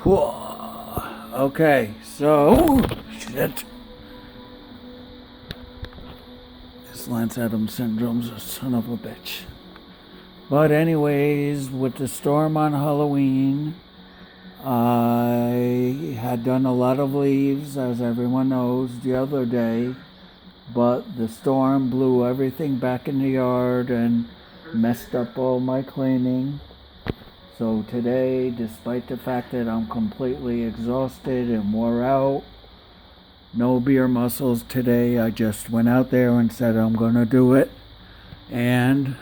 Okay, so shit. This Lance Adams syndrome's a son of a bitch. But anyways, with the storm on Halloween, I had done a lot of leaves, as everyone knows, the other day. But the storm blew everything back in the yard and messed up all my cleaning. So today, despite the fact that I'm completely exhausted and wore out, no beer muscles today, I just went out there and said I'm gonna do it. And,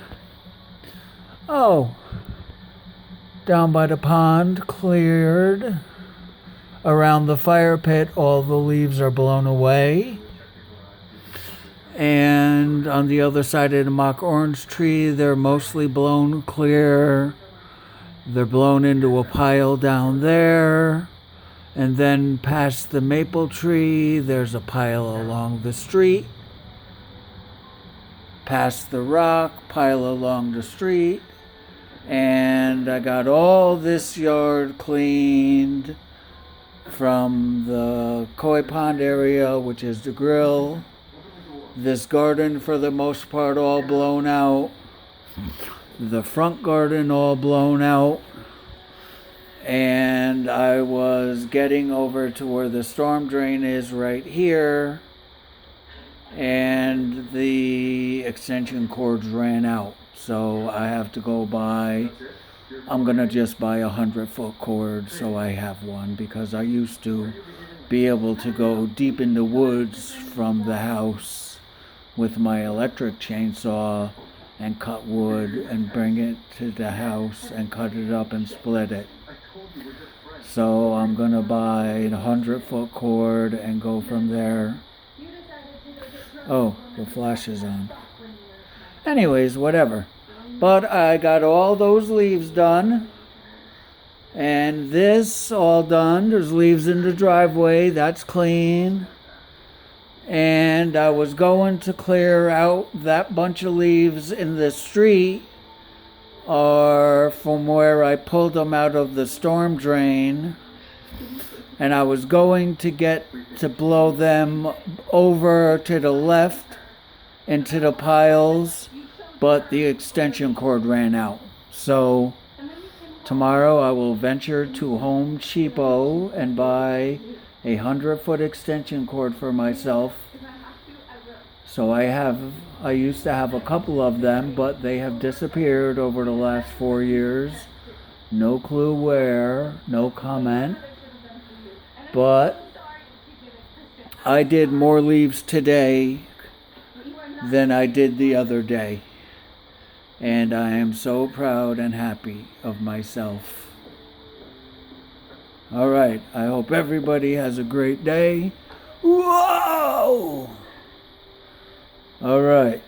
down by the pond, cleared. Around the fire pit, all the leaves are blown away. And on the other side of the mock orange tree, they're mostly blown clear. They're blown into a pile down there. And then past the maple tree, there's a pile along the street. Past the rock, pile along the street. And I got all this yard cleaned from the koi pond area, which is the grill. This garden, for the most part, all blown out. The front garden all blown out. And I was getting over to where the storm drain is right here. And the extension cords ran out. So I have to go buy, I'm going to just buy a 100-foot cord so I have one, because I used to be able to go deep in the woods from the house with my electric chainsaw and cut wood and bring it to the house and cut it up and split it. So I'm going to buy a 100-foot cord and go from there. Oh, the flash is on. Anyways, whatever. But I got all those leaves done. And this all done. There's leaves in the driveway. That's clean. And I was going to clear out that bunch of leaves in the street, or from where I pulled them out of the storm drain. And I was going to get to blow them over to the left into the piles, but the extension cord ran out. So tomorrow I will venture to Home Cheapo and buy a 100-foot extension cord for myself. So I used to have a couple of them, but they have disappeared over the last 4 years. No clue where, no comment. But I did more leaves today than I did the other day. And I am so proud and happy of myself. All right, I hope everybody has a great day. Whoa! All right.